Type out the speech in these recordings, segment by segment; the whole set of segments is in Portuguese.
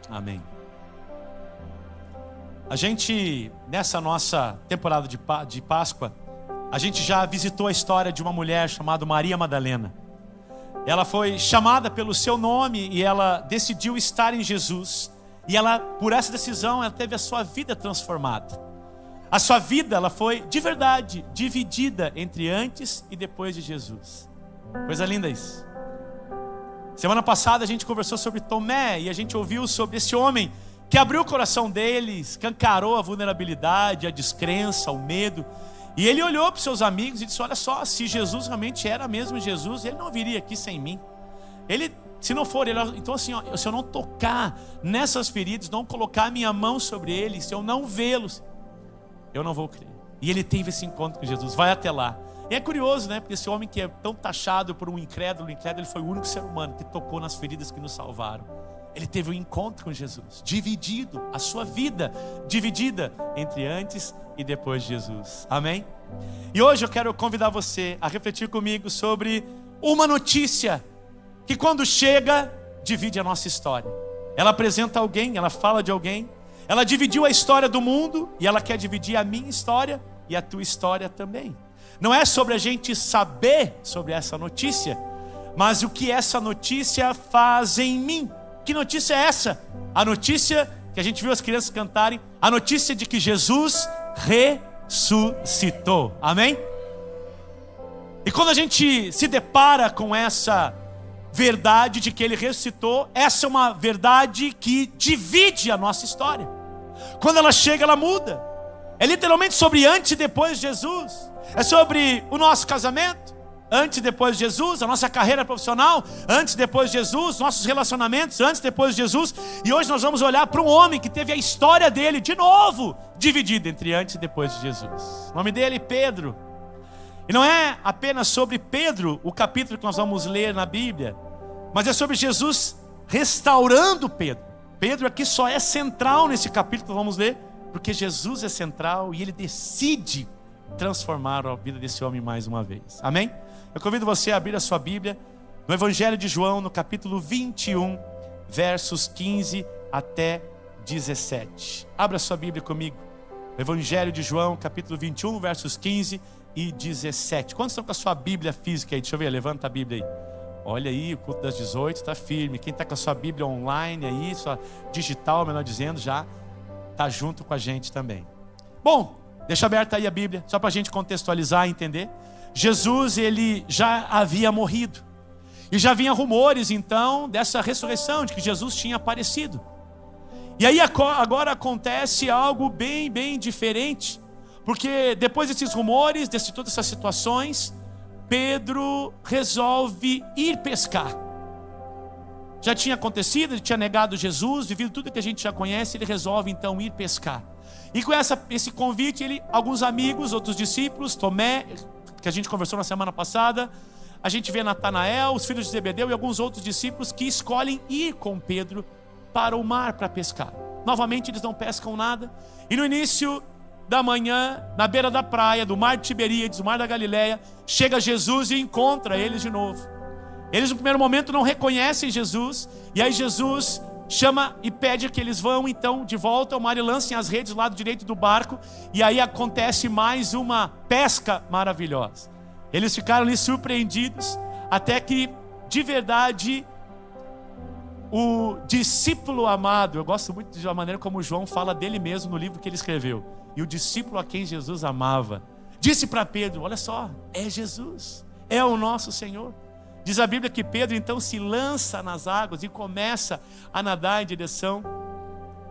Amém. A gente, nessa nossa temporada de Páscoa, a gente já visitou a história de uma mulher chamada Maria Madalena. Ela foi chamada pelo seu nome e ela decidiu estar em Jesus. E ela, por essa decisão, ela teve a sua vida transformada. A sua vida, ela foi, de verdade, dividida entre antes e depois de Jesus. Coisa linda isso. Semana passada a gente conversou sobre Tomé e a gente ouviu sobre esse homem que abriu o coração dele, escancarou a vulnerabilidade, a descrença, o medo. E ele olhou para os seus amigos e disse: olha só, se Jesus realmente era mesmo Jesus, ele não viria aqui sem mim. Ele, se não for ele, então assim, ó, se eu não tocar nessas feridas, não colocar a minha mão sobre ele, se eu não vê-los, eu não vou crer. E ele teve esse encontro com Jesus, vai até lá. E é curioso, né? Porque esse homem que é tão taxado por um incrédulo, ele foi o único ser humano que tocou nas feridas que nos salvaram. Ele teve um encontro com Jesus, dividido, a sua vida dividida entre antes e depois de Jesus. Amém? E hoje eu quero convidar você a refletir comigo sobre uma notícia que quando chega, divide a nossa história. Ela apresenta alguém, ela fala de alguém, ela dividiu a história do mundo e ela quer dividir a minha história e a tua história também. Não é sobre a gente saber sobre essa notícia, mas o que essa notícia faz em mim. Que notícia é essa? A notícia que a gente viu as crianças cantarem, a notícia de que Jesus ressuscitou. Amém? E quando a gente se depara com essa verdade de que Ele ressuscitou, essa é uma verdade que divide a nossa história. Quando ela chega, ela muda. É literalmente sobre antes e depois de Jesus. É sobre o nosso casamento, antes e depois de Jesus, a nossa carreira profissional, antes e depois de Jesus, nossos relacionamentos, antes e depois de Jesus. E hoje nós vamos olhar para um homem que teve a história dele, de novo, dividida entre antes e depois de Jesus. O nome dele, Pedro. E não é apenas sobre Pedro o capítulo que nós vamos ler na Bíblia, mas é sobre Jesus restaurando Pedro. Pedro aqui só é central nesse capítulo que nós vamos ler, porque Jesus é central e ele decide transformar a vida desse homem mais uma vez. Amém? Eu convido você a abrir a sua Bíblia no Evangelho de João, no capítulo 21, versos 15 até 17. Abra a sua Bíblia comigo. Evangelho de João, capítulo 21, versos 15 e 17. Quantos estão com a sua Bíblia física aí? Deixa eu ver, levanta a Bíblia aí. Olha aí, o culto das 18 está firme. Quem está com a sua Bíblia online aí, sua digital, melhor dizendo, já está junto com a gente também. Bom, deixa aberta aí a Bíblia, só para a gente contextualizar e entender. Jesus, ele já havia morrido. E já vinha rumores, então, dessa ressurreição, de que Jesus tinha aparecido. E aí agora acontece algo bem diferente. Porque depois desses rumores, de todas essas situações, Pedro resolve ir pescar. Já tinha acontecido, ele tinha negado Jesus, vivido tudo que a gente já conhece, ele resolve então ir pescar. E com esse convite, alguns amigos, outros discípulos, Tomé, que a gente conversou na semana passada, a gente vê Natanael, os filhos de Zebedeu e alguns outros discípulos que escolhem ir com Pedro para o mar para pescar. Novamente eles não pescam nada. E no início da manhã, na beira da praia, do mar de Tiberíades, do mar da Galileia, chega Jesus e encontra eles de novo. Eles no primeiro momento não reconhecem Jesus, e aí Jesus chama e pede que eles vão então de volta ao mar e lancem as redes do lado direito do barco. E aí acontece mais uma pesca maravilhosa. Eles ficaram ali surpreendidos, até que de verdade o discípulo amado, eu gosto muito da maneira como João fala dele mesmo no livro que ele escreveu, e o discípulo a quem Jesus amava disse para Pedro: olha só, é Jesus, é o nosso Senhor. Diz a Bíblia que Pedro então se lança nas águas e começa a nadar em direção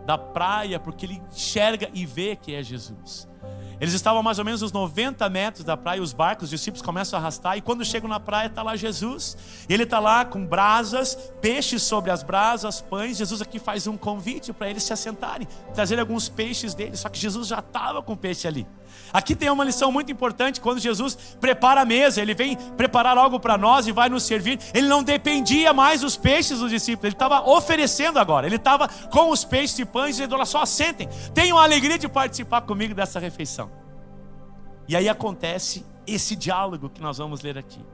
da praia, porque ele enxerga e vê que é Jesus. Eles estavam a mais ou menos uns 90 metros da praia, os barcos, os discípulos começam a arrastar, e quando chegam na praia está lá Jesus. Ele está lá com brasas, peixes sobre as brasas, pães. Jesus aqui faz um convite para eles se assentarem, trazer alguns peixes dele, só que Jesus já estava com peixe ali. Aqui tem uma lição muito importante. Quando Jesus prepara a mesa, ele vem preparar algo para nós e vai nos servir. Ele não dependia mais dos peixes dos discípulos, ele estava oferecendo agora. Ele estava com os peixes e pães, dizendo: olha só, sentem, tenham a alegria de participar comigo dessa refeição. E aí acontece esse diálogo que nós vamos ler aqui,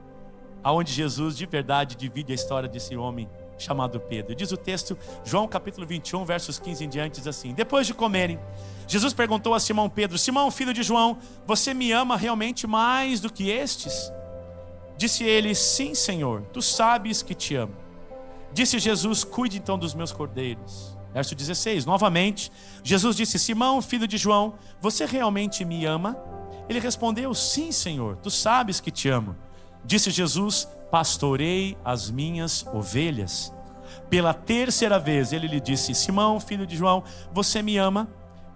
aonde Jesus de verdade divide a história desse homem chamado Pedro. Diz o texto, João capítulo 21, versos 15 em diante, diz assim: depois de comerem, Jesus perguntou a Simão Pedro: Simão, filho de João, você me ama realmente mais do que estes? Disse ele: sim, Senhor, tu sabes que te amo. Disse Jesus: cuide então dos meus cordeiros. Verso 16, novamente, Jesus disse: Simão, filho de João, você realmente me ama? Ele respondeu: sim, Senhor, tu sabes que te amo. Disse Jesus: pastorei as minhas ovelhas. Pela terceira vez ele lhe disse: Simão, filho de João, você me ama?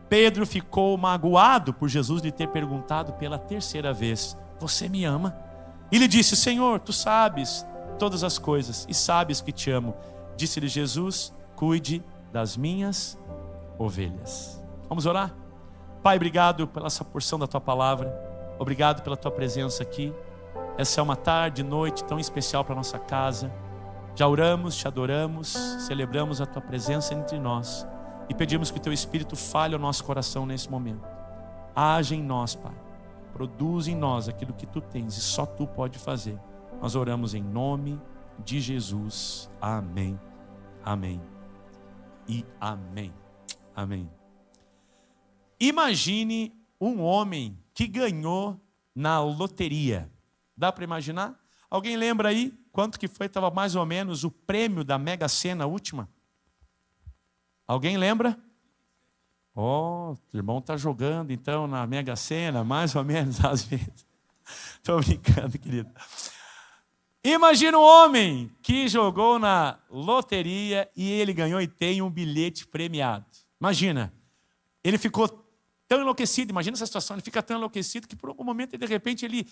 Pedro ficou magoado por Jesus lhe ter perguntado pela terceira vez: você me ama? E lhe disse: Senhor, tu sabes todas as coisas e sabes que te amo. Disse-lhe Jesus: cuide das minhas ovelhas. Vamos orar? Pai, obrigado pela essa porção da tua palavra. Obrigado pela tua presença aqui. Essa é uma tarde, noite tão especial para a nossa casa. Já oramos, te adoramos, celebramos a tua presença entre nós e pedimos que o teu Espírito fale ao nosso coração nesse momento. Age em nós, Pai. Produz em nós aquilo que tu tens e só tu pode fazer. Nós oramos em nome de Jesus. Amém. Amém. E amém. Amém. Imagine um homem que ganhou na loteria. Dá para imaginar? Alguém lembra aí quanto que foi? Estava mais ou menos o prêmio da Mega Sena última. Alguém lembra? Oh, o irmão está jogando então na Mega Sena, mais ou menos às vezes. Estou brincando, querido. Imagina um homem que jogou na loteria e ele ganhou e tem um bilhete premiado. Imagina, ele ficou tão enlouquecido, imagina essa situação, ele fica tão enlouquecido que por algum momento, de repente, ele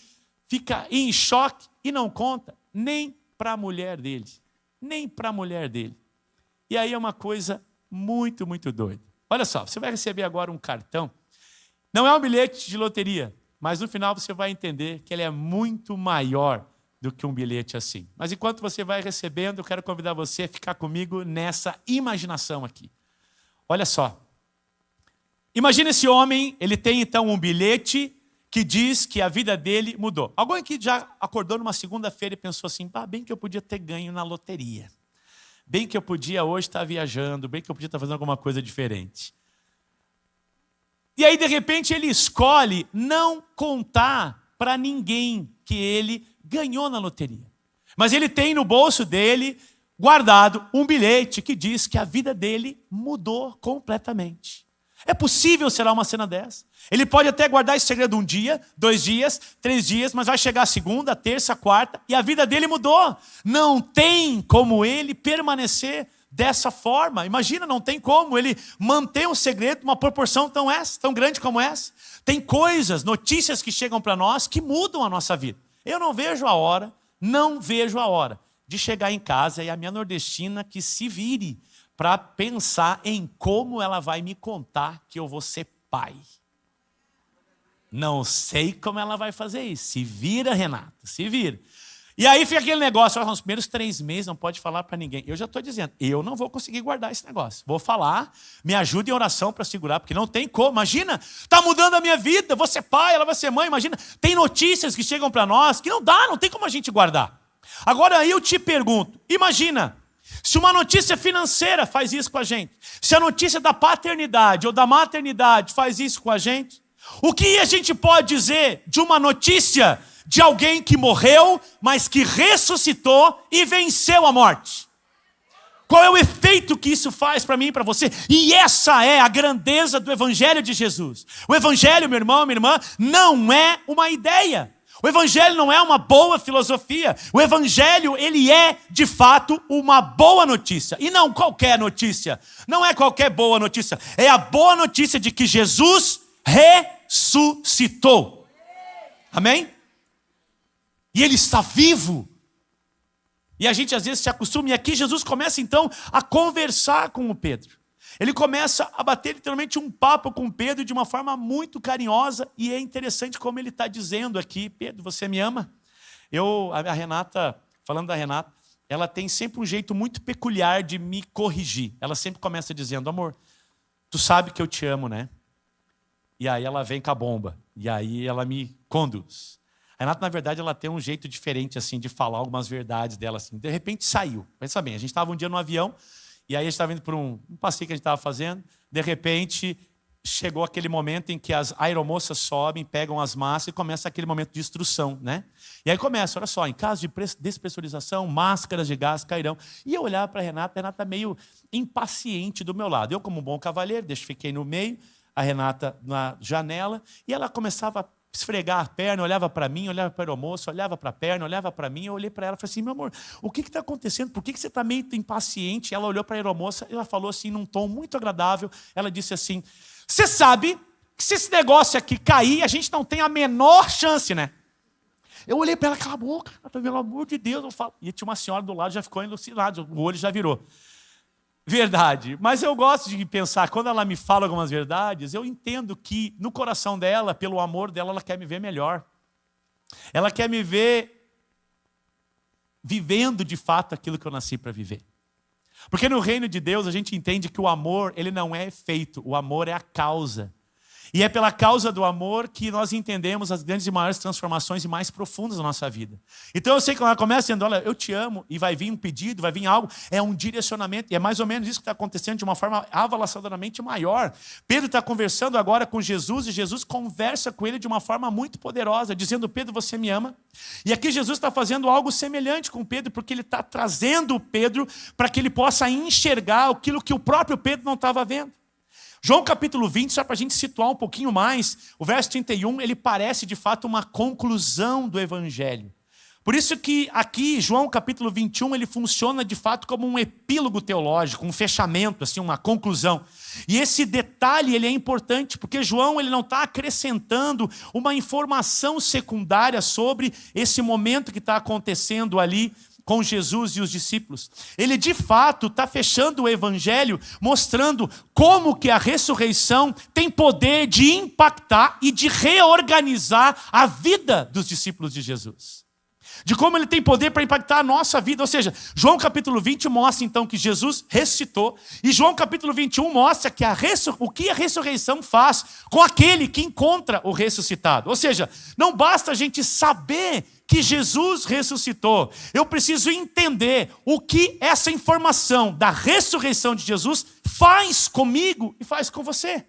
fica em choque e não conta nem para a mulher dele. Nem para a mulher dele. E aí é uma coisa muito, muito doida. Olha só, você vai receber agora um cartão. Não é um bilhete de loteria, mas no final você vai entender que ele é muito maior do que um bilhete assim. Mas enquanto você vai recebendo, eu quero convidar você a ficar comigo nessa imaginação aqui. Olha só. Imagina esse homem, ele tem então um bilhete que diz que a vida dele mudou. Alguém aqui já acordou numa segunda-feira e pensou assim: bem que eu podia ter ganho na loteria. Bem que eu podia hoje estar viajando, bem que eu podia estar fazendo alguma coisa diferente. E aí, de repente, ele escolhe não contar para ninguém que ele ganhou na loteria. Mas ele tem no bolso dele, guardado, um bilhete que diz que a vida dele mudou completamente. É possível, será uma cena dessa? Ele pode até guardar esse segredo um dia, 2 dias, 3 dias, mas vai chegar a segunda, terça, quarta, e a vida dele mudou. Não tem como ele permanecer dessa forma. Imagina, não tem como ele manter um segredo, uma proporção tão grande como essa. Tem coisas, notícias que chegam para nós que mudam a nossa vida. Eu não vejo a hora de chegar em casa e a minha nordestina que se vire para pensar em como ela vai me contar que eu vou ser pai. Não sei como ela vai fazer isso. Se vira, Renata, se vira. E aí fica aquele negócio, nos primeiros 3 meses não pode falar para ninguém. Eu já estou dizendo, eu não vou conseguir guardar esse negócio. Vou falar, me ajude em oração para segurar, porque não tem como. Imagina, está mudando a minha vida, vou ser pai, ela vai ser mãe. Imagina, tem notícias que chegam para nós que não tem como a gente guardar. Agora aí eu te pergunto, imagina, se uma notícia financeira faz isso com a gente, se a notícia da paternidade ou da maternidade faz isso com a gente, o que a gente pode dizer de uma notícia de alguém que morreu, mas que ressuscitou e venceu a morte? Qual é o efeito que isso faz para mim e para você? E essa é a grandeza do Evangelho de Jesus. O Evangelho, meu irmão, minha irmã, não é uma ideia. O Evangelho não é uma boa filosofia. O Evangelho, ele é, de fato, uma boa notícia. E não qualquer notícia. Não é qualquer boa notícia. É a boa notícia de que Jesus ressuscitou. Amém? E ele está vivo. E a gente às vezes se acostuma. E aqui Jesus começa então a conversar com o Pedro. Ele começa a bater literalmente um papo com Pedro de uma forma muito carinhosa. E é interessante como ele está dizendo aqui: Pedro, você me ama? A Renata, falando da Renata, ela tem sempre um jeito muito peculiar de me corrigir. Ela sempre começa dizendo: amor, tu sabe que eu te amo, né? E aí ela vem com a bomba. E aí ela me conduz. A Renata, na verdade, ela tem um jeito diferente, assim, de falar algumas verdades dela, assim. De repente saiu. Pensa bem, a gente estava um dia no avião, e aí a gente estava indo para um passeio que a gente estava fazendo, de repente chegou aquele momento em que as aeromoças sobem, pegam as massas e começa aquele momento de instrução, né? E aí começa, olha só, em caso de despressurização, máscaras de gás cairão. E eu olhava para a Renata meio impaciente do meu lado. Eu, como um bom cavalheiro, fiquei no meio, a Renata na janela, e ela começava a esfregar a perna, olhava para mim, olhava para a aeromoça, olhava para a perna, olhava para mim, eu olhei para ela e falei assim, meu amor, o que está acontecendo? Por que você está meio impaciente? Ela olhou para a aeromoça, ela falou assim, num tom muito agradável, ela disse assim, você sabe que se esse negócio aqui cair, a gente não tem a menor chance, né? Eu olhei para ela, cala a boca, pelo amor de Deus, eu falo. E tinha uma senhora do lado, já ficou elucidada, o olho já virou. Verdade, mas eu gosto de pensar, quando ela me fala algumas verdades, eu entendo que no coração dela, pelo amor dela, ela quer me ver melhor. Ela quer me ver vivendo de fato aquilo que eu nasci para viver. Porque no reino de Deus a gente entende que o amor, ele não é efeito, o amor é a causa. E é pela causa do amor que nós entendemos as grandes e maiores transformações e mais profundas da nossa vida. Então eu sei que quando ela começa dizendo, olha, eu te amo, e vai vir um pedido, vai vir algo, é um direcionamento, e é mais ou menos isso que está acontecendo de uma forma avassaladoramente maior. Pedro está conversando agora com Jesus, e Jesus conversa com ele de uma forma muito poderosa, dizendo, Pedro, você me ama? E aqui Jesus está fazendo algo semelhante com Pedro, porque ele está trazendo o Pedro para que ele possa enxergar aquilo que o próprio Pedro não estava vendo. João capítulo 20, só para a gente situar um pouquinho mais, o verso 31, ele parece de fato uma conclusão do Evangelho. Por isso que aqui, João capítulo 21, ele funciona de fato como um epílogo teológico, um fechamento, assim, uma conclusão. E esse detalhe ele é importante, porque João ele não está acrescentando uma informação secundária sobre esse momento que está acontecendo ali, com Jesus e os discípulos. Ele de fato está fechando o evangelho, mostrando como que a ressurreição tem poder de impactar e de reorganizar a vida dos discípulos de Jesus. De como ele tem poder para impactar a nossa vida. Ou seja, João capítulo 20 mostra então que Jesus ressuscitou, e João capítulo 21 mostra que o que a ressurreição faz com aquele que encontra o ressuscitado. Ou seja, não basta a gente saber que Jesus ressuscitou, eu preciso entender o que essa informação da ressurreição de Jesus faz comigo e faz com você.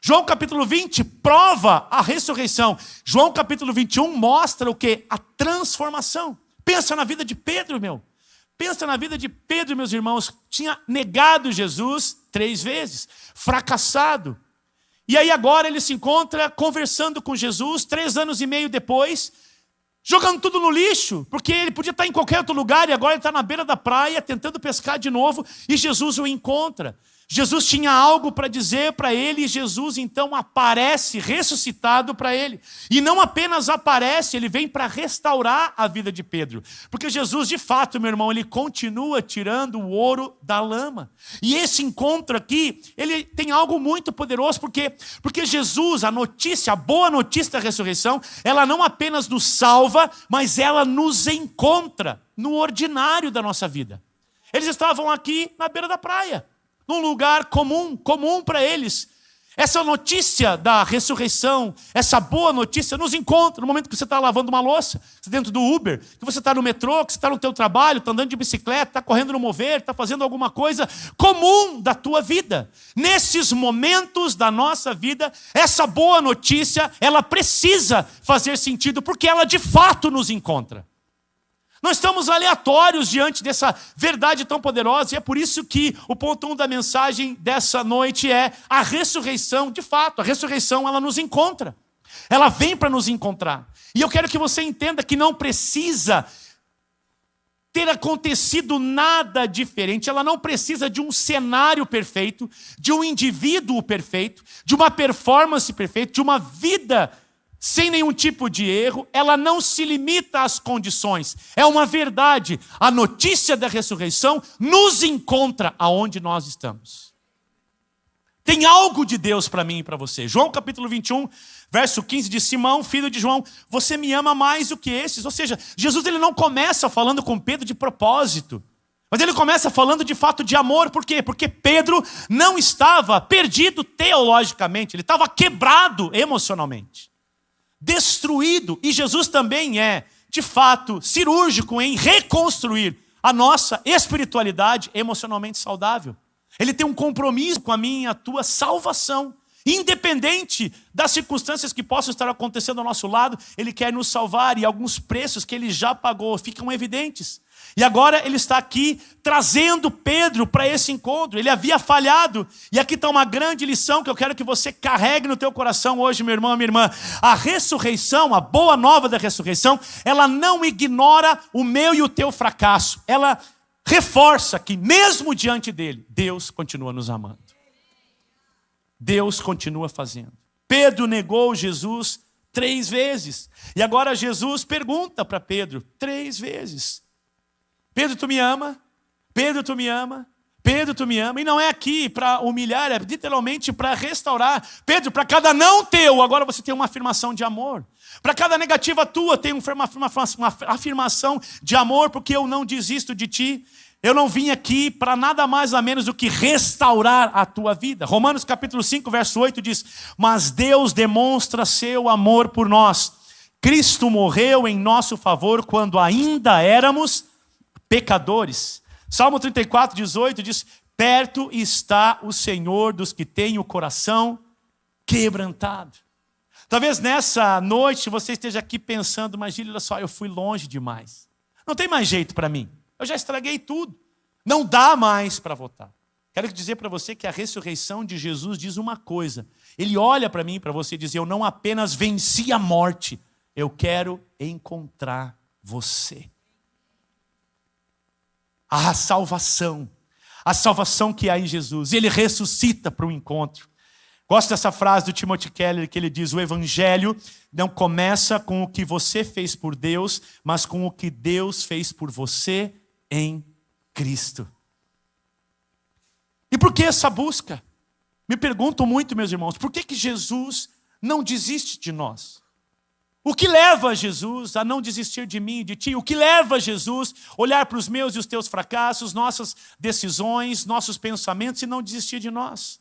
João capítulo 20 prova a ressurreição. João capítulo 21 mostra o quê? A transformação. Pensa na vida de Pedro, meu. Pensa na vida de Pedro, meus irmãos. Tinha negado Jesus 3 vezes, fracassado. E aí agora ele se encontra conversando com Jesus 3 anos e meio depois, jogando tudo no lixo, porque ele podia estar em qualquer outro lugar e agora ele está na beira da praia tentando pescar de novo e Jesus o encontra. Jesus tinha algo para dizer para ele e Jesus então aparece ressuscitado para ele. E não apenas aparece, ele vem para restaurar a vida de Pedro. Porque Jesus, de fato, meu irmão, ele continua tirando o ouro da lama. E esse encontro aqui, ele tem algo muito poderoso, porque Jesus, a boa notícia da ressurreição, ela não apenas nos salva, mas ela nos encontra no ordinário da nossa vida. Eles estavam aqui na beira da praia, num lugar comum para eles. Essa notícia da ressurreição, essa boa notícia nos encontra no momento que você está lavando uma louça, dentro do Uber, que você está no metrô, que você está no teu trabalho, está andando de bicicleta, está correndo no mover, está fazendo alguma coisa comum da tua vida. Nesses momentos da nossa vida, essa boa notícia, ela precisa fazer sentido, porque ela de fato nos encontra. Nós estamos aleatórios diante dessa verdade tão poderosa, e é por isso que o ponto 1 da mensagem dessa noite é a ressurreição. De fato, a ressurreição ela nos encontra, ela vem para nos encontrar. E eu quero que você entenda que não precisa ter acontecido nada diferente, ela não precisa de um cenário perfeito, de um indivíduo perfeito, de uma performance perfeita, de uma vida sem nenhum tipo de erro. Ela não se limita às condições. É uma verdade. A notícia da ressurreição nos encontra aonde nós estamos. Tem algo de Deus para mim e para você. João capítulo 21, verso 15 de Simão, filho de João, você me ama mais do que esses. Ou seja, Jesus ele não começa falando com Pedro de propósito, mas ele começa falando de fato de amor. Por quê? Porque Pedro não estava perdido teologicamente, ele estava quebrado emocionalmente. destruído. E Jesus também é, de fato, cirúrgico em reconstruir a nossa espiritualidade emocionalmente saudável. Ele tem um compromisso com a minha e a tua salvação. Independente das circunstâncias que possam estar acontecendo ao nosso lado, Ele quer nos salvar e alguns preços que Ele já pagou ficam evidentes. E agora Ele está aqui trazendo Pedro para esse encontro. Ele havia falhado. E aqui está uma grande lição que eu quero que você carregue no teu coração hoje, meu irmão, minha irmã. A ressurreição, a boa nova da ressurreição, ela não ignora o meu e o teu fracasso. Ela reforça que mesmo diante dele, Deus continua nos amando. Deus continua fazendo. Pedro negou Jesus 3 vezes. E agora Jesus pergunta para Pedro 3 vezes. Pedro, tu me ama? Pedro, tu me ama? Pedro, tu me ama? E não é aqui para humilhar, é literalmente para restaurar. Pedro, para cada não teu, agora você tem uma afirmação de amor. Para cada negativa tua, tem uma afirmação de amor, porque eu não desisto de ti. Eu não vim aqui para nada mais ou menos do que restaurar a tua vida. Romanos capítulo 5, verso 8 diz: mas Deus demonstra seu amor por nós. Cristo morreu em nosso favor quando ainda éramos pecadores. Salmo 34, 18 diz: perto está o Senhor dos que têm o coração quebrantado. Talvez nessa noite você esteja aqui pensando: mas Gílio, olha só, eu fui longe demais. Não tem mais jeito para mim. Eu já estraguei tudo. Não dá mais para voltar. Quero dizer para você que a ressurreição de Jesus diz uma coisa. Ele olha para mim e para você e diz: eu não apenas venci a morte, eu quero encontrar você. A salvação que há em Jesus. Ele ressuscita para o encontro. Gosto dessa frase do Timothy Keller, que ele diz: o evangelho não começa com o que você fez por Deus, mas com o que Deus fez por você em Cristo. E por que essa busca? Me pergunto muito, meus irmãos, por que Jesus não desiste de nós? O que leva Jesus a não desistir de mim e de ti? O que leva Jesus a olhar para os meus e os teus fracassos, nossas decisões, nossos pensamentos e não desistir de nós?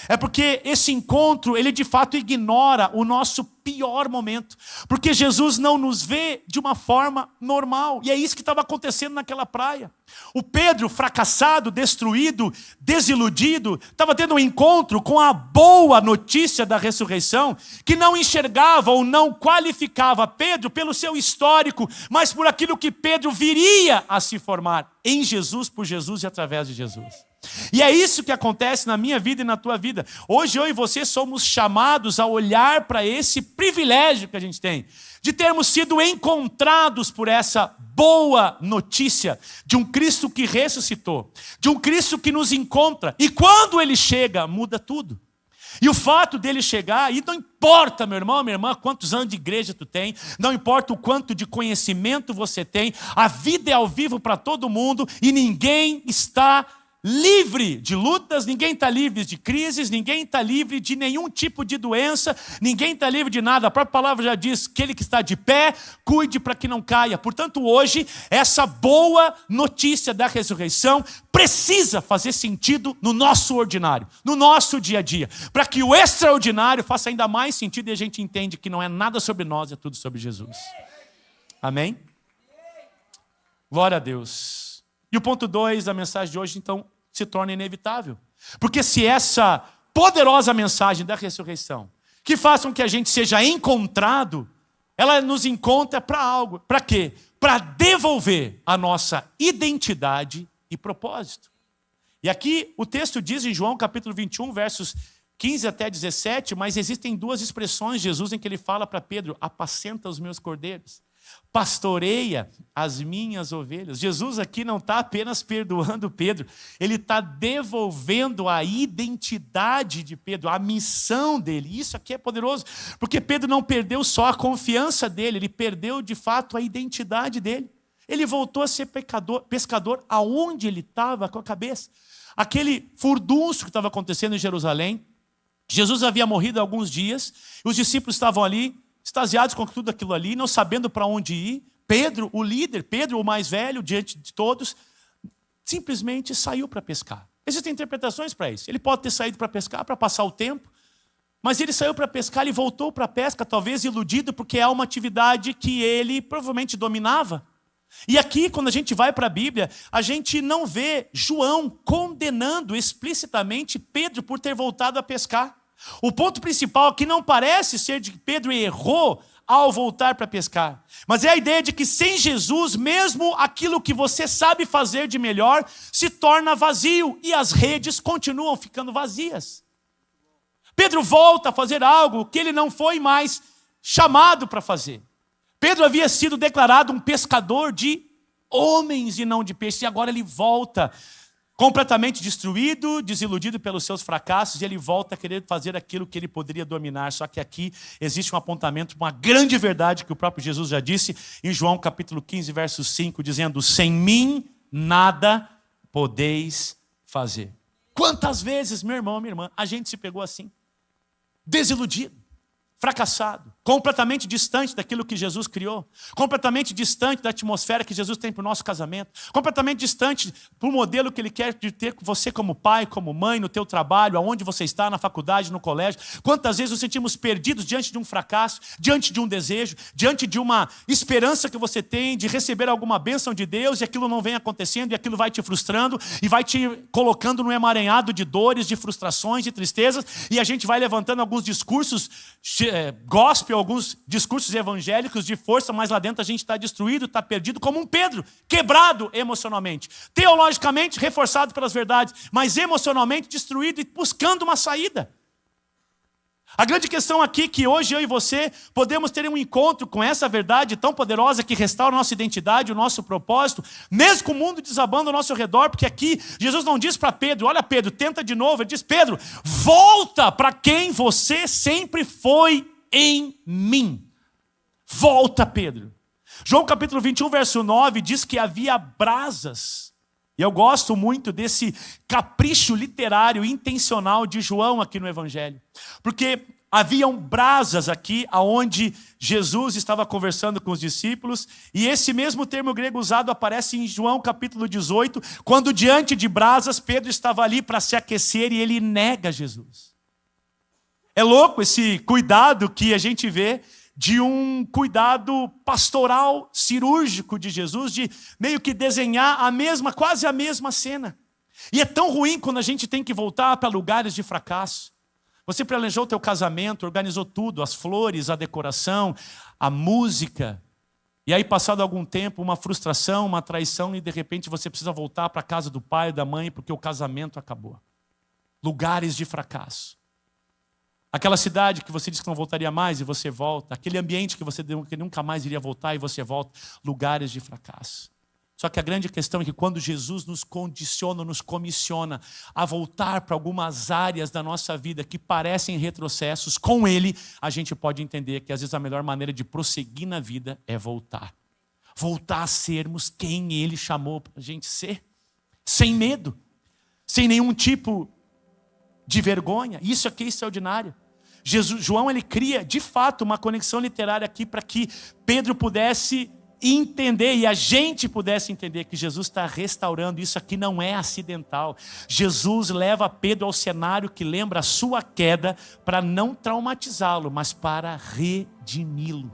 É porque esse encontro, ele de fato ignora o nosso pior momento. Porque Jesus não nos vê de uma forma normal. E é isso que estava acontecendo naquela praia. O Pedro, fracassado, destruído, desiludido, estava tendo um encontro com a boa notícia da ressurreição, que não enxergava ou não qualificava Pedro pelo seu histórico, mas por aquilo que Pedro viria a se formar em Jesus, por Jesus e através de Jesus. E é isso que acontece na minha vida e na tua vida. Hoje eu e você somos chamados a olhar para esse privilégio que a gente tem, de termos sido encontrados por essa boa notícia de um Cristo que ressuscitou, de um Cristo que nos encontra, e quando Ele chega, muda tudo. E o fato dele chegar, e não importa, meu irmão, minha irmã, quantos anos de igreja tu tem, não importa o quanto de conhecimento você tem, a vida é ao vivo para todo mundo e ninguém está livre de lutas, ninguém está livre de crises, ninguém está livre de nenhum tipo de doença, ninguém está livre de nada. A própria palavra já diz: aquele que está de pé, cuide para que não caia. Portanto, hoje, essa boa notícia da ressurreição precisa fazer sentido no nosso ordinário, no nosso dia a dia, para que o extraordinário faça ainda mais sentido e a gente entende que não é nada sobre nós, é tudo sobre Jesus. Amém? Glória a Deus. E o ponto 2 da mensagem de hoje, então, se torna inevitável. Porque se essa poderosa mensagem da ressurreição, que faz com que a gente seja encontrado, ela nos encontra para algo. Para quê? Para devolver a nossa identidade e propósito. E aqui o texto diz em João capítulo 21, versos 15 até 17, mas existem 2 expressões de Jesus em que ele fala para Pedro: apacenta os meus cordeiros, pastoreia as minhas ovelhas. Jesus aqui não está apenas perdoando Pedro, ele está devolvendo a identidade de Pedro, a missão dele. Isso aqui é poderoso, porque Pedro não perdeu só a confiança dele, ele perdeu de fato a identidade dele. Ele voltou a ser pescador aonde ele estava com a cabeça. Aquele furdunço que estava acontecendo em Jerusalém, Jesus havia morrido há alguns dias, e os discípulos estavam ali, extasiados com tudo aquilo ali, não sabendo para onde ir. Pedro, o líder, Pedro, o mais velho, diante de todos, simplesmente saiu para pescar. Existem interpretações para isso. Ele pode ter saído para pescar, para passar o tempo, Mas ele saiu para pescar, ele voltou para a pesca, talvez iludido, porque é uma atividade que ele provavelmente dominava. E aqui, quando a gente vai para a Bíblia, a gente não vê João condenando explicitamente Pedro por ter voltado a pescar. O ponto principal aqui não parece ser de que Pedro errou ao voltar para pescar, mas é a ideia de que sem Jesus, mesmo aquilo que você sabe fazer de melhor, se torna vazio e as redes continuam ficando vazias. Pedro volta a fazer algo que ele não foi mais chamado para fazer. Pedro havia sido declarado um pescador de homens e não de peixes, e agora ele volta completamente destruído, desiludido pelos seus fracassos, e ele volta a querer fazer aquilo que ele poderia dominar. Só que aqui existe um apontamento, uma grande verdade que o próprio Jesus já disse em João capítulo 15, verso 5, dizendo: sem mim nada podeis fazer. Quantas vezes, meu irmão, minha irmã, a gente se pegou assim, desiludido, fracassado, completamente distante daquilo que Jesus criou, completamente distante da atmosfera que Jesus tem para o nosso casamento, completamente distante do modelo que Ele quer de ter com você como pai, como mãe, no teu trabalho, aonde você está, na faculdade, no colégio. Quantas vezes nos sentimos perdidos diante de um fracasso, diante de um desejo, diante de uma esperança que você tem de receber alguma bênção de Deus, e aquilo não vem acontecendo, e aquilo vai te frustrando, e vai te colocando num emaranhado de dores, de frustrações, de tristezas, e a gente vai levantando alguns discursos gospel, alguns discursos evangélicos de força, mas lá dentro a gente está destruído, está perdido, como um Pedro, quebrado emocionalmente, teologicamente reforçado pelas verdades, mas emocionalmente destruído e buscando uma saída. A grande questão aqui é que hoje eu e você podemos ter um encontro com essa verdade tão poderosa que restaura a nossa identidade, o nosso propósito, mesmo com o mundo desabando ao nosso redor, porque aqui Jesus não diz para Pedro: olha Pedro, tenta de novo. Ele diz: Pedro, volta para quem você sempre foi em mim. Volta, Pedro. João capítulo 21, verso 9 diz que havia brasas. E eu gosto muito desse capricho literário intencional de João aqui no Evangelho. Porque haviam brasas aqui onde Jesus estava conversando com os discípulos. E esse mesmo termo grego usado aparece em João capítulo 18, quando diante de brasas Pedro estava ali para se aquecer e ele nega Jesus. É louco esse cuidado que a gente vê de um cuidado pastoral, cirúrgico de Jesus, de meio que desenhar quase a mesma cena. E é tão ruim quando a gente tem que voltar para lugares de fracasso. Você planejou o teu casamento, organizou tudo, as flores, a decoração, a música. E aí, passado algum tempo, uma frustração, uma traição, e de repente você precisa voltar para a casa do pai, da mãe, porque o casamento acabou. Lugares de fracasso. Aquela cidade que você disse que não voltaria mais e você volta. Aquele ambiente que você deu que nunca mais iria voltar e você volta. Lugares de fracasso. Só que a grande questão é que quando Jesus nos condiciona, nos comissiona a voltar para algumas áreas da nossa vida que parecem retrocessos, com Ele a gente pode entender que às vezes a melhor maneira de prosseguir na vida é voltar. Voltar a sermos quem Ele chamou para a gente ser. Sem medo. Sem nenhum tipo de vergonha. Isso aqui é extraordinário. João ele cria de fato uma conexão literária aqui para que Pedro pudesse entender e a gente pudesse entender que Jesus está restaurando. Isso aqui não é acidental. Jesus leva Pedro ao cenário que lembra a sua queda para não traumatizá-lo, mas para redimi-lo.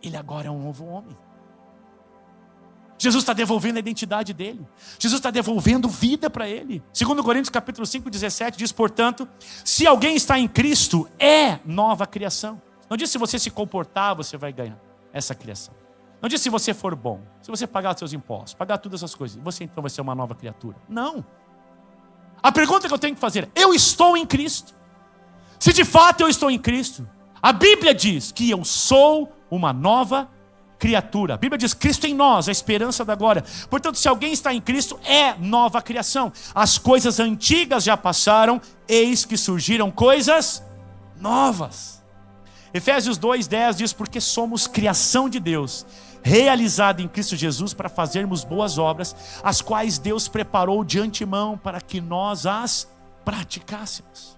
Ele agora é um novo homem. Jesus está devolvendo a identidade dele. Jesus está devolvendo vida para ele. 2 Coríntios capítulo 5, 17 diz: portanto, se alguém está em Cristo, é nova criação. Não diz se você se comportar, você vai ganhar essa criação. Não diz se você for bom, se você pagar os seus impostos, pagar todas essas coisas, você então vai ser uma nova criatura. Não. A pergunta que eu tenho que fazer: eu estou em Cristo? Se de fato eu estou em Cristo, a Bíblia diz que eu sou uma nova criatura. A Bíblia diz: Cristo em nós, a esperança da glória. Portanto, se alguém está em Cristo, é nova criação. As coisas antigas já passaram, eis que surgiram coisas novas. Efésios 2:10 diz: porque somos criação de Deus, realizada em Cristo Jesus para fazermos boas obras, as quais Deus preparou de antemão para que nós as praticássemos.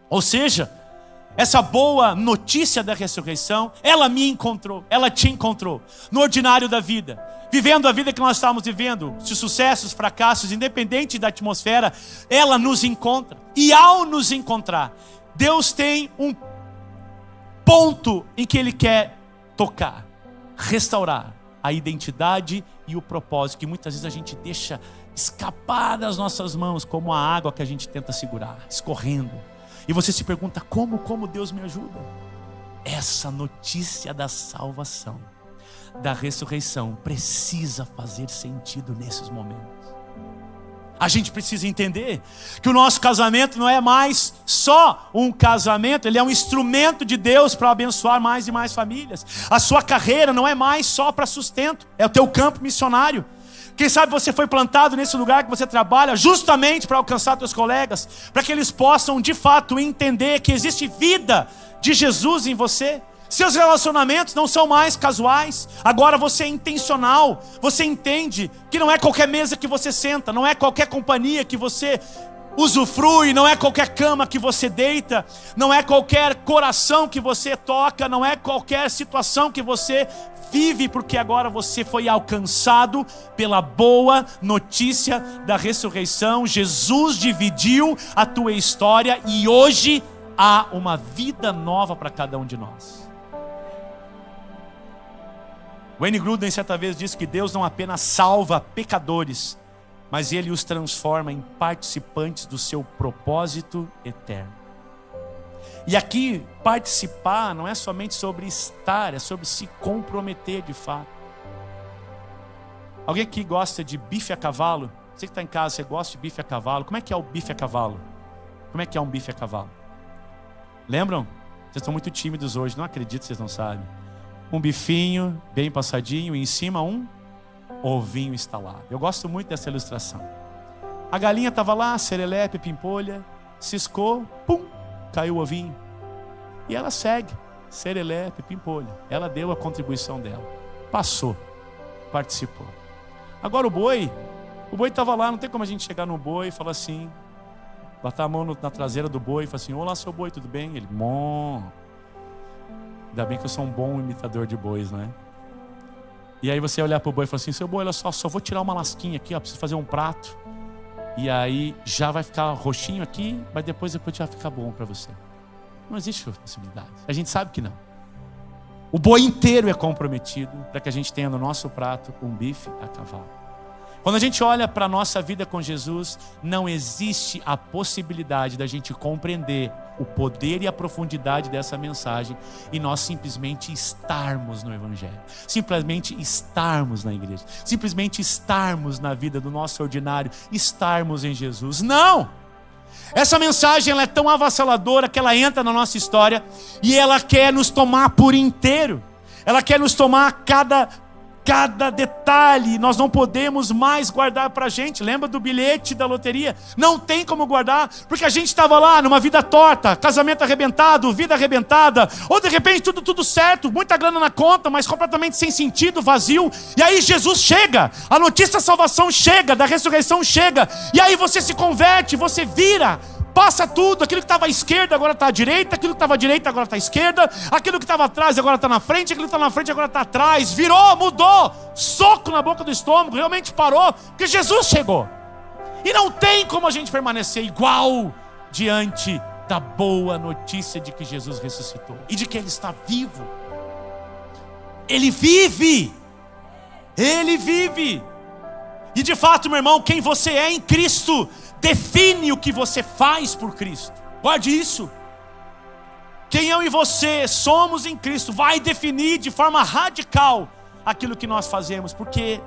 Ou seja, essa boa notícia da ressurreição, ela me encontrou, ela te encontrou, no ordinário da vida, vivendo a vida que nós estamos vivendo, de sucessos, fracassos, independente da atmosfera, ela nos encontra. E ao nos encontrar, Deus tem um ponto em que Ele quer tocar, restaurar a identidade e o propósito, que muitas vezes a gente deixa escapar das nossas mãos, como a água que a gente tenta segurar, escorrendo. E você se pergunta, como Deus me ajuda? Essa notícia da salvação, da ressurreição, precisa fazer sentido nesses momentos. A gente precisa entender que o nosso casamento não é mais só um casamento, ele é um instrumento de Deus para abençoar mais e mais famílias. A sua carreira não é mais só para sustento, é o teu campo missionário. Quem sabe você foi plantado nesse lugar que você trabalha justamente para alcançar teus colegas, para que eles possam de fato entender que existe vida de Jesus em você. Seus relacionamentos não são mais casuais, agora você é intencional. Você entende que não é qualquer mesa que você senta, não é qualquer companhia que você usufrui, não é qualquer cama que você deita, não é qualquer coração que você toca, não é qualquer situação que você vive, porque agora você foi alcançado pela boa notícia da ressurreição. Jesus dividiu a tua história e hoje há uma vida nova para cada um de nós. Wayne Grudem certa vez disse que Deus não apenas salva pecadores, mas Ele os transforma em participantes do seu propósito eterno. E aqui, participar não é somente sobre estar, é sobre se comprometer de fato. Alguém aqui gosta de bife a cavalo? Você que está em casa, você gosta de bife a cavalo? Como é que é o bife a cavalo? Como é que é um bife a cavalo? Lembram? Vocês estão muito tímidos hoje, não acredito que vocês não sabem. Um bifinho bem passadinho e em cima um ovinho estalado. Eu gosto muito dessa ilustração. A galinha estava lá, serelepe, pimpolha, ciscou, pum, caiu o ovinho. E ela segue, serelepe, pimpolha. Ela deu a contribuição dela. Passou, participou. Agora o boi estava lá, não tem como a gente chegar no boi e falar assim, botar a mão na traseira do boi e falar assim, olá seu boi, tudo bem? Ele, bom. Ainda bem que eu sou um bom imitador de bois, né? E aí você olhar para o boi e falar assim, seu boi, olha só vou tirar uma lasquinha aqui, ó, preciso fazer um prato. E aí já vai ficar roxinho aqui, mas depois já vai ficar bom para você. Não existe possibilidade. A gente sabe que não. O boi inteiro é comprometido para que a gente tenha no nosso prato um bife a cavalo. Quando a gente olha para a nossa vida com Jesus, não existe a possibilidade da gente compreender o poder e a profundidade dessa mensagem e nós simplesmente estarmos no Evangelho, simplesmente estarmos na igreja, simplesmente estarmos na vida do nosso ordinário, estarmos em Jesus. Não! Essa mensagem ela é tão avassaladora que ela entra na nossa história e ela quer nos tomar por inteiro. Ela quer nos tomar cada detalhe. Nós não podemos mais guardar pra gente. Lembra do bilhete da loteria? Não tem como guardar, porque a gente estava lá numa vida torta, casamento arrebentado, vida arrebentada, ou de repente tudo certo, muita grana na conta, mas completamente sem sentido, vazio. E aí Jesus chega, a notícia da salvação chega, da ressurreição chega, e aí você se converte, você vira, passa tudo, aquilo que estava à esquerda agora está à direita, aquilo que estava à direita agora está à esquerda, aquilo que estava atrás agora está na frente, aquilo que está na frente agora está atrás, virou, mudou, soco na boca do estômago, realmente parou, porque Jesus chegou. E não tem como a gente permanecer igual diante da boa notícia de que Jesus ressuscitou e de que Ele está vivo. Ele vive! Ele vive! E de fato, meu irmão, quem você é em Cristo define o que você faz por Cristo. Guarde isso. Quem eu e você somos em Cristo vai definir de forma radical aquilo que nós fazemos, porque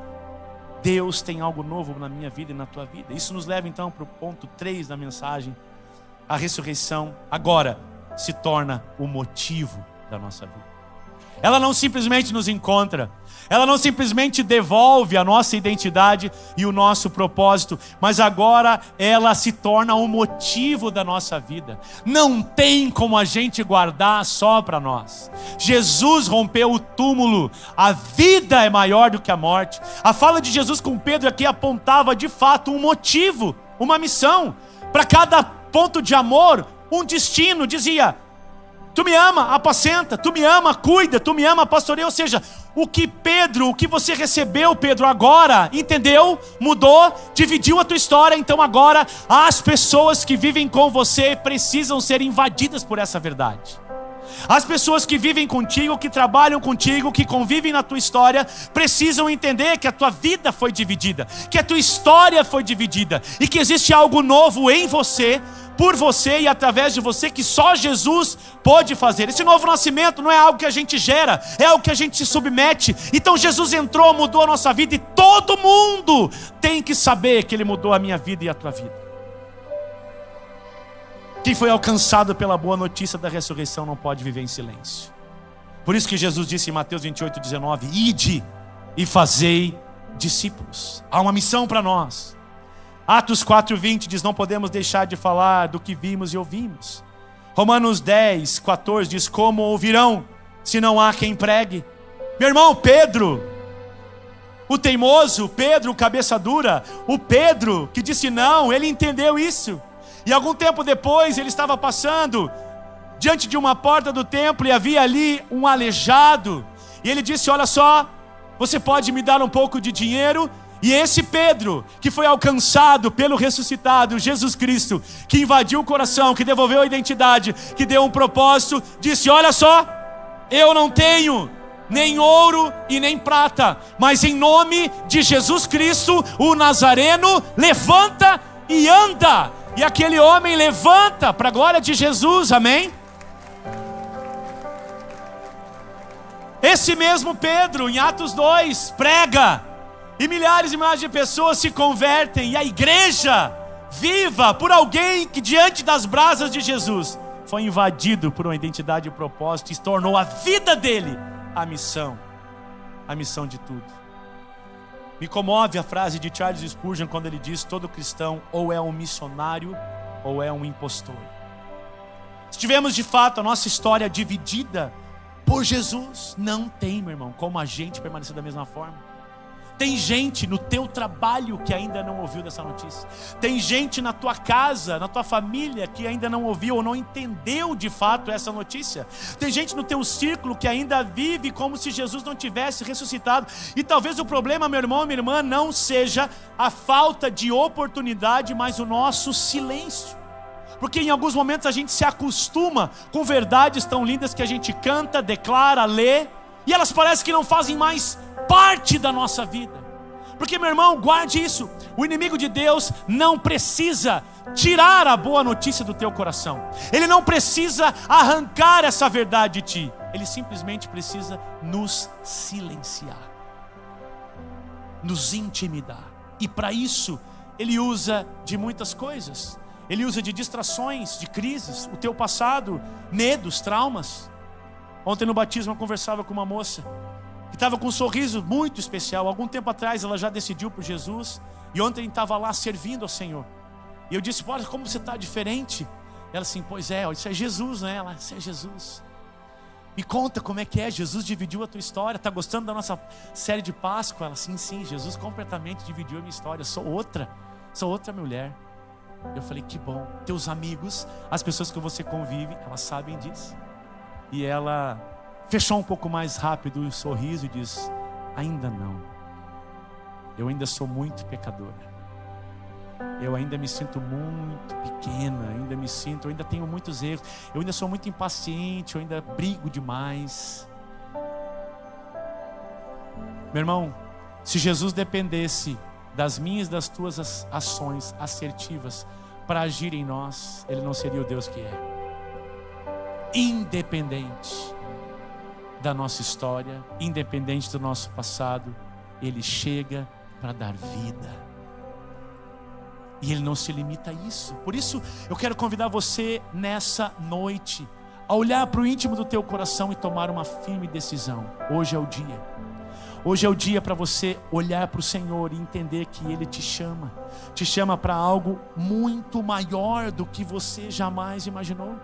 Deus tem algo novo na minha vida e na tua vida. Isso nos leva então para o ponto 3 da mensagem. A ressurreição agora se torna o motivo da nossa vida. Ela não simplesmente nos encontra, ela não simplesmente devolve a nossa identidade e o nosso propósito, mas agora ela se torna o motivo da nossa vida. Não tem como a gente guardar só para nós. Jesus rompeu o túmulo, a vida é maior do que a morte. A fala de Jesus com Pedro aqui apontava de fato um motivo, uma missão. Para cada ponto de amor, um destino. Dizia: Tu me ama, apacenta. Tu me ama, cuida. Tu me ama, pastoreia. Ou seja, o que você recebeu, Pedro, agora, entendeu? Mudou, dividiu a tua história. Então agora as pessoas que vivem com você precisam ser invadidas por essa verdade. As pessoas que vivem contigo, que trabalham contigo, que convivem na tua história, precisam entender que a tua vida foi dividida, que a tua história foi dividida, e que existe algo novo em você, por você e através de você, que só Jesus pode fazer. Esse novo nascimento não é algo que a gente gera, é algo que a gente se submete. Então Jesus entrou, mudou a nossa vida, e todo mundo tem que saber que Ele mudou a minha vida e a tua vida. Quem foi alcançado pela boa notícia da ressurreição não pode viver em silêncio. Por isso que Jesus disse em Mateus 28:19: ide e fazei discípulos. Há uma missão para nós. Atos 4:20 diz: não podemos deixar de falar do que vimos e ouvimos. Romanos 10:14 diz: como ouvirão se não há quem pregue? Meu irmão, Pedro, o teimoso, Pedro, o cabeça dura, o Pedro que disse não, ele entendeu isso. E algum tempo depois ele estava passando diante de uma porta do templo e havia ali um aleijado. E ele disse: olha só, você pode me dar um pouco de dinheiro? E esse Pedro, que foi alcançado pelo ressuscitado Jesus Cristo, que invadiu o coração, que devolveu a identidade, que deu um propósito, disse: olha só, eu não tenho nem ouro e nem prata, mas em nome de Jesus Cristo, o Nazareno, levanta e anda. E aquele homem levanta para a glória de Jesus, amém? Esse mesmo Pedro, em Atos 2, prega, e milhares e milhares de pessoas se convertem, e a igreja viva por alguém que diante das brasas de Jesus foi invadido por uma identidade e propósito, e se tornou a vida dele a missão de tudo. Me comove a frase de Charles Spurgeon quando ele diz: todo cristão ou é um missionário ou é um impostor. Se tivermos de fato a nossa história dividida por Jesus, não tem, meu irmão, como a gente permanecer da mesma forma. Tem gente no teu trabalho que ainda não ouviu dessa notícia. Tem gente na tua casa, na tua família, que ainda não ouviu ou não entendeu de fato essa notícia. Tem gente no teu círculo que ainda vive como se Jesus não tivesse ressuscitado. E talvez o problema, meu irmão e minha irmã, não seja a falta de oportunidade, mas o nosso silêncio. Porque em alguns momentos a gente se acostuma com verdades tão lindas que a gente canta, declara, lê, e elas parecem que não fazem mais parte da nossa vida. Porque, meu irmão, guarde isso: o inimigo de Deus não precisa tirar a boa notícia do teu coração. Ele não precisa arrancar essa verdade de ti. Ele simplesmente precisa nos silenciar, nos intimidar. E para isso ele usa de muitas coisas. Ele usa de distrações, de crises, o teu passado, medos, traumas. Ontem no batismo eu conversava com uma moça que estava com um sorriso muito especial. Algum tempo atrás ela já decidiu por Jesus, e ontem estava lá servindo ao Senhor. E eu disse: olha, como você está diferente. Ela assim: pois é, isso é Jesus, né? Ela: isso é Jesus. Me conta como é que é, Jesus dividiu a tua história. Está gostando da nossa série de Páscoa? Ela: sim, Jesus completamente dividiu a minha história. Sou outra mulher. Eu falei: que bom. Teus amigos, as pessoas que você convive, elas sabem disso. E ela fechou um pouco mais rápido o sorriso e diz: ainda não. Eu ainda sou muito pecadora. Eu ainda me sinto muito pequena. Eu ainda tenho muitos erros. Eu ainda sou muito impaciente. Eu ainda brigo demais. Meu irmão, se Jesus dependesse das minhas e das tuas ações assertivas para agir em nós, Ele não seria o Deus que é. Independente da nossa história, independente do nosso passado, Ele chega para dar vida. E Ele não se limita a isso. Por isso eu quero convidar você nessa noite a olhar para o íntimo do teu coração e tomar uma firme decisão. Hoje é o dia. Hoje é o dia para você olhar para o Senhor e entender que Ele te chama para algo muito maior do que você jamais imaginou.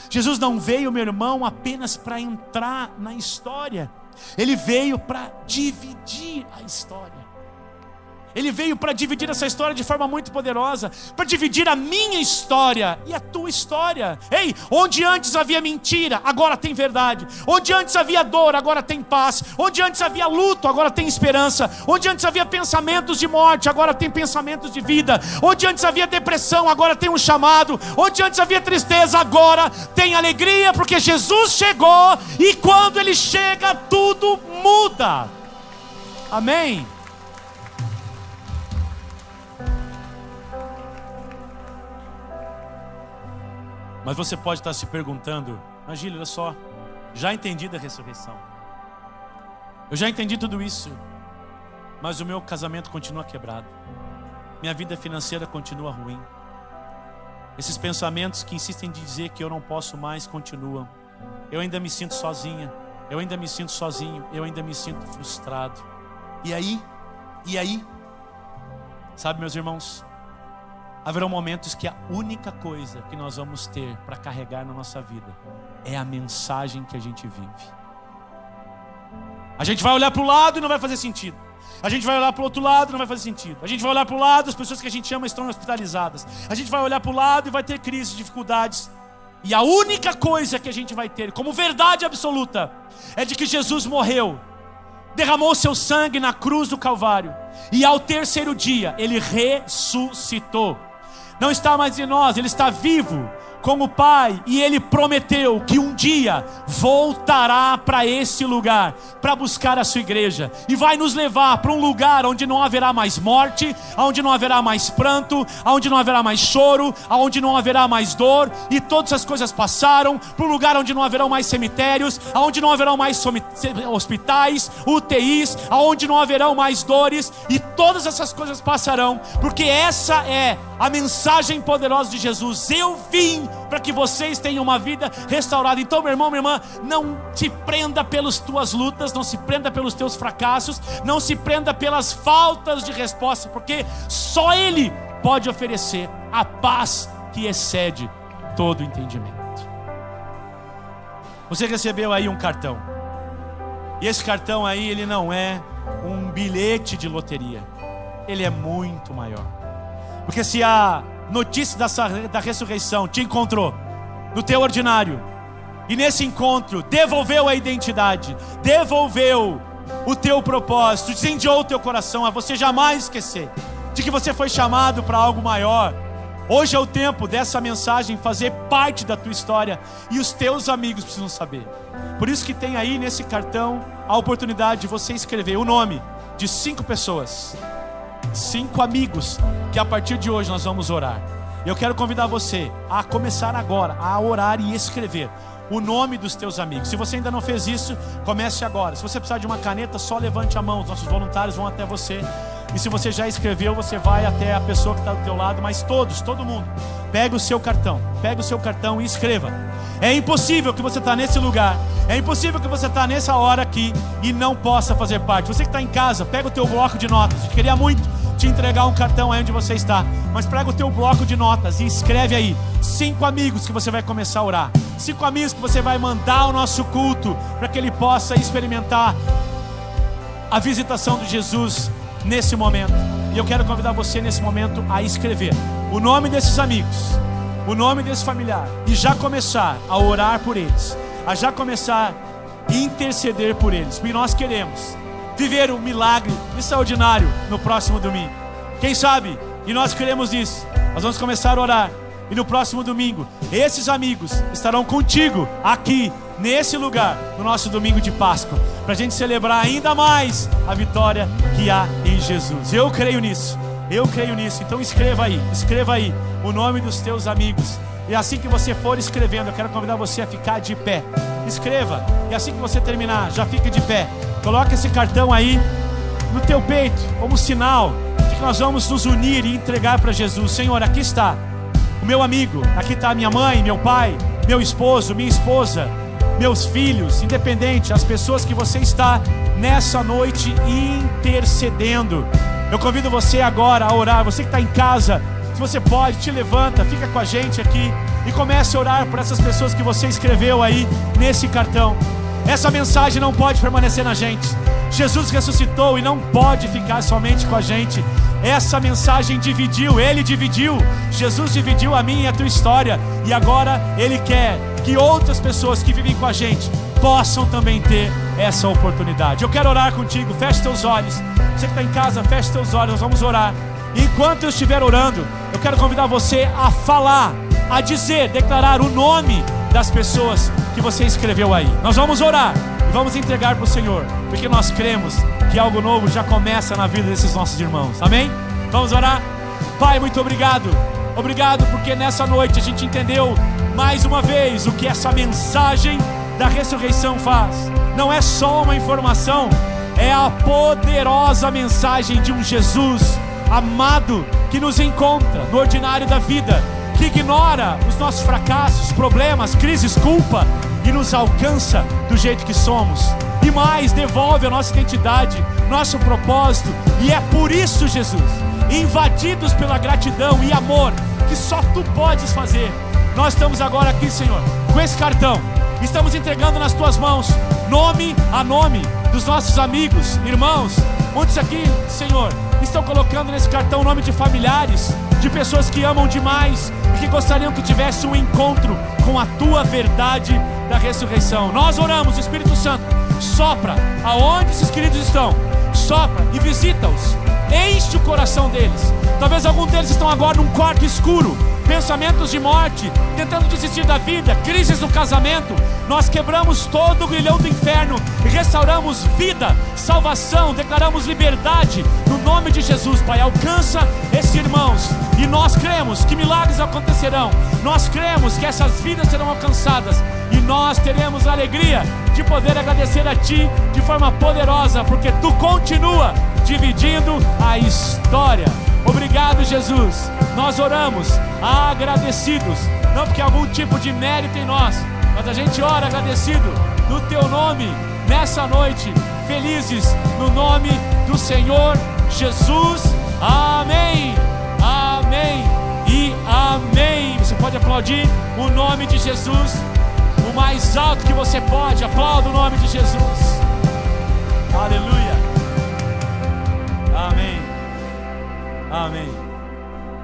Jesus não veio, meu irmão, apenas para entrar na história. Ele veio para dividir a história. Ele veio para dividir essa história de forma muito poderosa, para dividir a minha história e a tua história. Ei, onde antes havia mentira, agora tem verdade. Onde antes havia dor, agora tem paz. Onde antes havia luto, agora tem esperança. Onde antes havia pensamentos de morte, agora tem pensamentos de vida. Onde antes havia depressão, agora tem um chamado. Onde antes havia tristeza, agora tem alegria, porque Jesus chegou, e quando Ele chega, tudo muda. Amém? Mas você pode estar se perguntando: Agílio, olha só, já entendi da ressurreição, eu já entendi tudo isso, mas o meu casamento continua quebrado, minha vida financeira continua ruim, esses pensamentos que insistem em dizer que eu não posso mais continuam, eu ainda me sinto sozinha, eu ainda me sinto sozinho, eu ainda me sinto frustrado. E aí? Sabe, meus irmãos, haverão momentos que a única coisa que nós vamos ter para carregar na nossa vida é a mensagem que a gente vive. A gente vai olhar para o lado e não vai fazer sentido. A gente vai olhar para o outro lado e não vai fazer sentido. A gente vai olhar para o lado, as pessoas que a gente ama estão hospitalizadas. A gente vai olhar para o lado e vai ter crises, dificuldades. E a única coisa que a gente vai ter como verdade absoluta é de que Jesus morreu, derramou seu sangue na cruz do Calvário, e ao terceiro dia Ele ressuscitou. Não está mais em nós, Ele está vivo com o Pai, e Ele prometeu que um dia voltará para esse lugar, para buscar a sua igreja, e vai nos levar para um lugar onde não haverá mais morte, onde não haverá mais pranto, onde não haverá mais choro, onde não haverá mais dor, e todas as coisas passaram, para um lugar onde não haverão mais cemitérios, onde não haverão mais hospitais, UTIs, onde não haverão mais dores, e todas essas coisas passarão, porque essa é a mensagem poderosa de Jesus. Eu vim para que vocês tenham uma vida restaurada. Então, meu irmão, minha irmã, não se prenda pelas tuas lutas, não se prenda pelos teus fracassos, não se prenda pelas faltas de resposta, porque só Ele pode oferecer a paz que excede todo entendimento. Você recebeu aí um cartão, e esse cartão aí, ele não é um bilhete de loteria, ele é muito maior. Porque se a notícia da ressurreição te encontrou no teu ordinário, e nesse encontro devolveu a identidade, devolveu o teu propósito, incendiou o teu coração a você jamais esquecer de que você foi chamado para algo maior, hoje é o tempo dessa mensagem fazer parte da tua história, e os teus amigos precisam saber. Por isso que tem aí nesse cartão a oportunidade de você escrever o nome de 5 pessoas, 5 amigos, que a partir de hoje nós vamos orar. Eu quero convidar você a começar agora a orar e escrever o nome dos teus amigos. Se você ainda não fez isso, comece agora. Se você precisar de uma caneta, só levante a mão, os nossos voluntários vão até você. E se você já escreveu, você vai até a pessoa que está do teu lado. Mas todo mundo, pega o seu cartão e escreva. É impossível que você está nesse lugar, é impossível que você está nessa hora aqui e não possa fazer parte. Você que está em casa, pega o teu bloco de notas. Eu queria muito te entregar um cartão aí onde você está, mas pega o teu bloco de notas e escreve aí 5 amigos que você vai começar a orar, 5 amigos que você vai mandar ao nosso culto, para que ele possa experimentar a visitação de Jesus nesse momento. E eu quero convidar você nesse momento a escrever o nome desses amigos, o nome desse familiar, e já começar a orar por eles, a já começar a interceder por eles, porque nós queremos viver um milagre extraordinário no próximo domingo. Quem sabe? E nós queremos isso. Nós vamos começar a orar, e no próximo domingo esses amigos estarão contigo aqui nesse lugar, no nosso domingo de Páscoa, para a gente celebrar ainda mais a vitória que há em Jesus. Eu creio nisso. Então escreva aí o nome dos teus amigos. E assim que você for escrevendo, eu quero convidar você a ficar de pé. Escreva, e assim que você terminar, já fica de pé. Coloca esse cartão aí no teu peito, como sinal de que nós vamos nos unir e entregar para Jesus. Senhor, aqui está o meu amigo, aqui está minha mãe, meu pai, meu esposo, minha esposa, meus filhos, independente, as pessoas que você está nessa noite intercedendo. Eu convido você agora a orar. Você que está em casa, se você pode, te levanta, fica com a gente aqui e comece a orar por essas pessoas que você escreveu aí nesse cartão. Essa mensagem não pode permanecer na gente. Jesus ressuscitou e não pode ficar somente com a gente. Essa mensagem dividiu, Ele dividiu, Jesus dividiu a minha e a tua história. E agora Ele quer que outras pessoas que vivem com a gente possam também ter essa oportunidade. Eu quero orar contigo, feche teus olhos. Você que está em casa, feche teus olhos, nós vamos orar. E enquanto eu estiver orando, eu quero convidar você a falar, a dizer, declarar o nome das pessoas que você escreveu aí. Nós vamos orar e vamos entregar para o Senhor, porque nós cremos que algo novo já começa na vida desses nossos irmãos. Amém? Vamos orar? Pai, muito obrigado. Obrigado porque nessa noite a gente entendeu mais uma vez o que essa mensagem da ressurreição faz. Não é só uma informação, é a poderosa mensagem de um Jesus amado que nos encontra no ordinário da vida, que ignora os nossos fracassos, problemas, crises, culpa e nos alcança do jeito que somos. E mais, devolve a nossa identidade, nosso propósito. E é por isso, Jesus, invadidos pela gratidão e amor que só Tu podes fazer, nós estamos agora aqui, Senhor, com esse cartão. Estamos entregando nas Tuas mãos, nome a nome dos nossos amigos, irmãos. Muitos aqui, Senhor, estão colocando nesse cartão o nome de familiares, de pessoas que amam demais e que gostariam que tivesse um encontro com a Tua verdade da ressurreição. Nós oramos, Espírito Santo, sopra aonde esses queridos estão, sopra e visita-os, enche o coração deles. Talvez alguns deles estão agora num quarto escuro, pensamentos de morte, tentando desistir da vida, crises no casamento. Nós quebramos todo o grilhão do inferno e restauramos vida, salvação, declaramos liberdade no nome de Jesus. Pai, alcança esses irmãos e nós cremos que milagres acontecerão, nós cremos que essas vidas serão alcançadas e nós teremos a alegria de poder agradecer a Ti de forma poderosa, porque Tu continua dividindo a história. Obrigado, Jesus. Nós oramos agradecidos, não porque há algum tipo de mérito em nós, mas a gente ora agradecido no Teu nome, nessa noite, felizes no nome do Senhor Jesus. Amém, amém e amém. Você pode aplaudir o nome de Jesus o mais alto que você pode. Aplauda o nome de Jesus. Aleluia. Amém. Amém.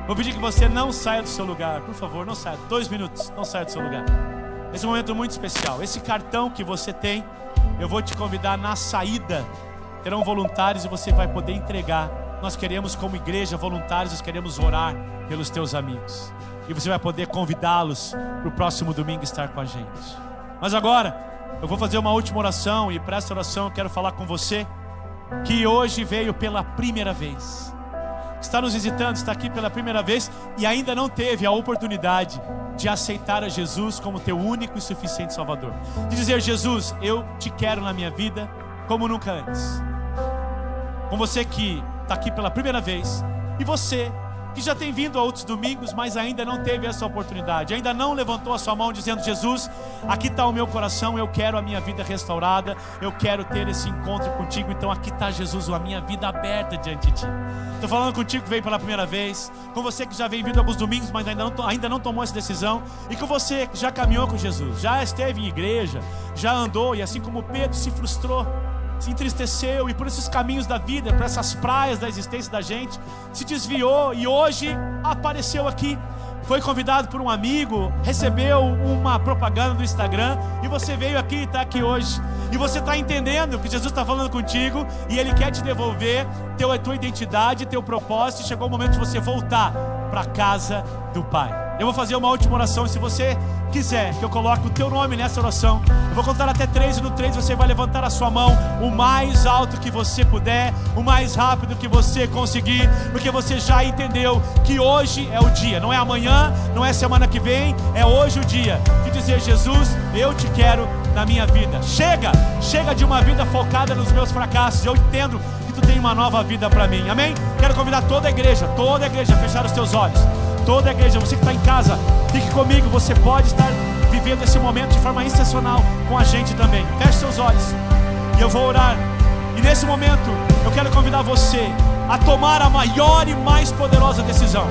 Vou pedir que você não saia do seu lugar, por favor, não saia. 2 minutos, não saia do seu lugar. Esse é um momento muito especial. Esse cartão que você tem, eu vou te convidar na saída. Terão voluntários e você vai poder entregar. Nós queremos, como igreja, voluntários, nós queremos orar pelos teus amigos. E você vai poder convidá-los para o próximo domingo estar com a gente. Mas agora, eu vou fazer uma última oração. E para essa oração eu quero falar com você que hoje veio pela primeira vez, está nos visitando, está aqui pela primeira vez e ainda não teve a oportunidade de aceitar a Jesus como teu único e suficiente Salvador, de dizer: Jesus, eu te quero na minha vida como nunca antes. Com você que está aqui pela primeira vez, e você que já tem vindo a outros domingos, mas ainda não teve essa oportunidade, ainda não levantou a sua mão dizendo: Jesus, aqui está o meu coração, eu quero a minha vida restaurada, eu quero ter esse encontro contigo. Então aqui está, Jesus, a minha vida aberta diante de ti. Estou falando contigo que veio pela primeira vez, com você que já vem vindo alguns domingos, mas ainda não tomou essa decisão, e com você que já caminhou com Jesus, já esteve em igreja, já andou, e assim como Pedro se frustrou, se entristeceu, e por esses caminhos da vida, por essas praias da existência da gente, se desviou e hoje apareceu aqui. Foi convidado por um amigo, recebeu uma propaganda do Instagram e você veio aqui e está aqui hoje. E você está entendendo que Jesus está falando contigo e Ele quer te devolver a tua identidade, teu propósito. E chegou o momento de você voltar para a casa do Pai. Eu vou fazer uma última oração e se você quiser que eu coloque o teu nome nessa oração, eu vou contar até 3 e no 3 você vai levantar a sua mão o mais alto que você puder, o mais rápido que você conseguir, porque você já entendeu que hoje é o dia, não é amanhã, não é semana que vem, é hoje o dia de dizer: Jesus, eu te quero na minha vida. Chega de uma vida focada nos meus fracassos. Eu entendo que tu tem uma nova vida para mim, amém? Quero convidar toda a igreja a fechar os teus olhos. Toda a igreja, você que está em casa, fique comigo. Você pode estar vivendo esse momento de forma excepcional com a gente também. Feche seus olhos e eu vou orar. E nesse momento eu quero convidar você a tomar a maior e mais poderosa decisão.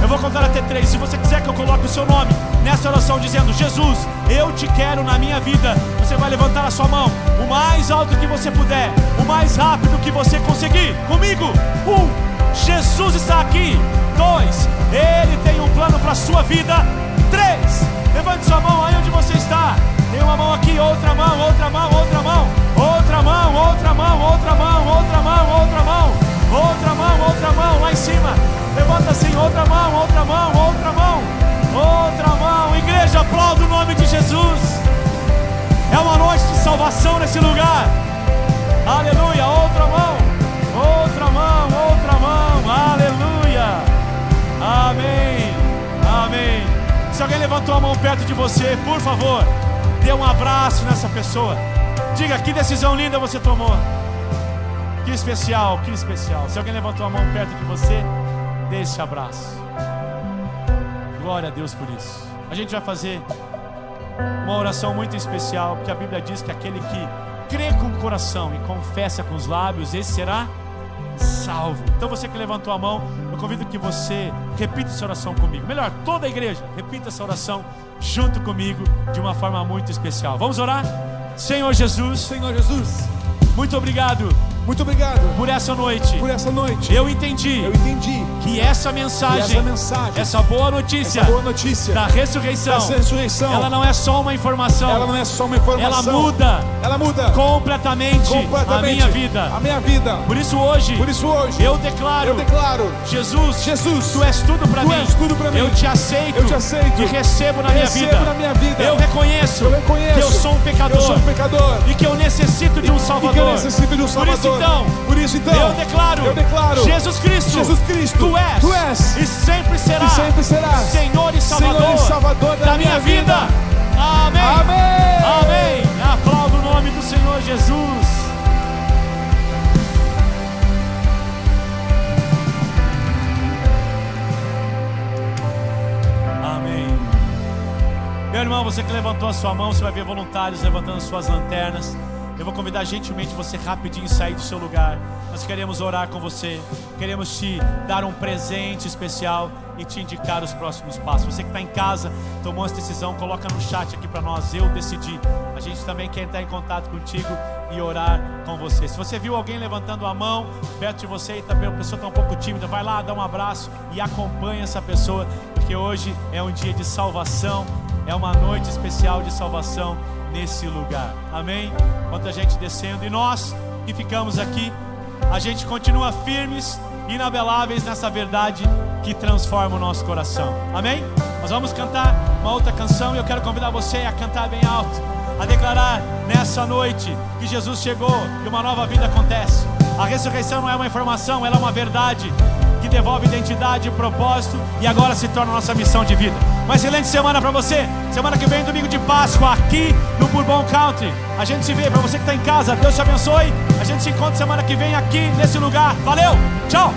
Eu vou contar até 3. Se você quiser que eu coloque o seu nome nessa oração dizendo: Jesus, eu te quero na minha vida, você vai levantar a sua mão o mais alto que você puder, o mais rápido que você conseguir. Comigo. 1, Jesus está aqui. 2, Ele tem um plano para a sua vida. 3, levante sua mão aí onde você está. Tem uma mão aqui, outra mão, outra mão, outra mão, outra mão, outra mão, outra mão, outra mão, outra mão, outra mão, outra mão, lá em cima. Levanta assim, outra mão, outra mão, outra mão, outra mão. Igreja, aplauda o nome de Jesus. É uma noite de salvação nesse lugar. Aleluia. Outra mão, outra mão, outra mão. Aleluia. Amém. Amém. Se alguém levantou a mão perto de você, por favor, dê um abraço nessa pessoa. Diga: que decisão linda você tomou. Que especial, que especial. Se alguém levantou a mão perto de você, dê esse abraço. Glória a Deus por isso. A gente vai fazer uma oração muito especial, porque a Bíblia diz que aquele que crê com o coração e confessa com os lábios, esse será salvo. Então você que levantou a mão, eu convido que você repita essa oração comigo. Melhor, toda a igreja repita essa oração junto comigo de uma forma muito especial. Vamos orar? Senhor Jesus, Senhor Jesus, muito obrigado muito obrigado por essa noite. por essa noite. Eu entendi que essa mensagem, essa boa notícia da ressurreição, ela não é só uma informação, ela muda completamente a minha vida. Por isso hoje eu declaro, Jesus, Tu és tudo para mim. Eu te aceito e recebo na minha vida. Eu reconheço que eu sou um pecador e que eu necessito de um Salvador. Por isso então eu declaro Jesus Cristo, Tu és e sempre será Senhor e Salvador da minha vida. Amém. Amém. Aplauda o nome do Senhor Jesus. Amém. Meu irmão, você que levantou a sua mão, você vai ver voluntários levantando suas lanternas. Eu vou convidar gentilmente você rapidinho a sair do seu lugar. Nós queremos orar com você. Queremos te dar um presente especial e te indicar os próximos passos. Você que está em casa, tomou essa decisão, coloca no chat aqui para nós. Eu decidi. A gente também quer entrar em contato contigo e orar com você. Se você viu alguém levantando a mão perto de você e também a pessoa está um pouco tímida, vai lá, dá um abraço e acompanha essa pessoa, porque hoje é um dia de salvação. É uma noite especial de salvação nesse lugar. Amém? Quanta gente descendo. E nós que ficamos aqui, a gente continua firmes, inabeláveis nessa verdade que transforma o nosso coração. Amém? Nós vamos cantar uma outra canção e eu quero convidar você a cantar bem alto, a declarar nessa noite que Jesus chegou e uma nova vida acontece. A ressurreição não é uma informação, ela é uma verdade que devolve identidade e propósito e agora se torna nossa missão de vida. Uma excelente semana para você. Semana que vem, domingo de Páscoa, aqui no Bourbon Country. A gente se vê. Para você que está em casa, Deus te abençoe. A gente se encontra semana que vem aqui nesse lugar. Valeu, tchau.